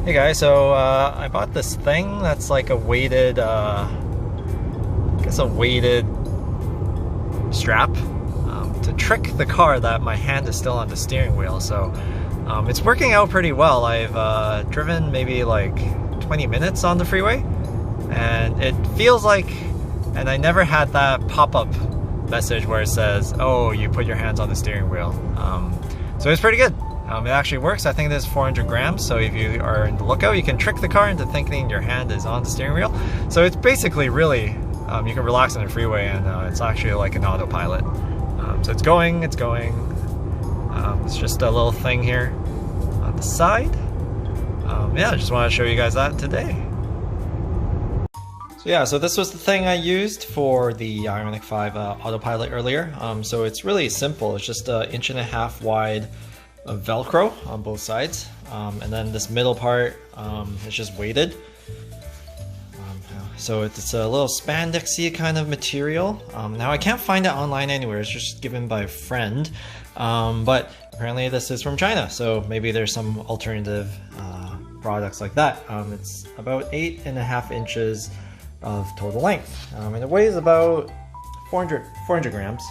Hey guys, so I bought this thing that's like a weighted, I guess a weighted strap to trick the car that my hand is still on the steering wheel. So it's working out pretty well. I've driven maybe like 20 minutes on the freeway, and it feels like, and I never had that pop-up message where it says, oh, you put your hands on the steering wheel. So it's pretty good. It actually works. I think this is 400 grams, so if you are in the lookout, you can trick the car into thinking your hand is on the steering wheel. So it's basically really, you can relax on the freeway, and it's actually like an autopilot. So it's going. It's just a little thing here on the side. Yeah, I just want to show you guys that today. So yeah, so this was the thing I used for the Ioniq 5 autopilot earlier. So it's really simple. It's just an 1.5 inch wide of Velcro on both sides, and then this middle part is just weighted. So it's a little spandexy kind of material. Now I can't find it online anywhere. It's just given by a friend, but apparently this is from China, so maybe there's some alternative products like that. It's about 8.5 inches of total length, and it weighs about 400 grams.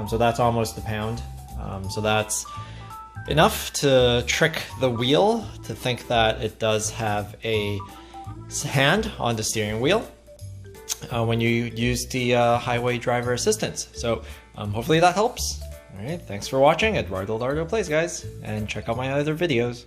So that's almost a pound. So that's enough to trick the wheel to think that it does have a hand on the steering wheel when you use the highway driver assistance. So hopefully that helps. Alright, thanks for watching. Eduardo Lardo Plays, guys, and check out my other videos.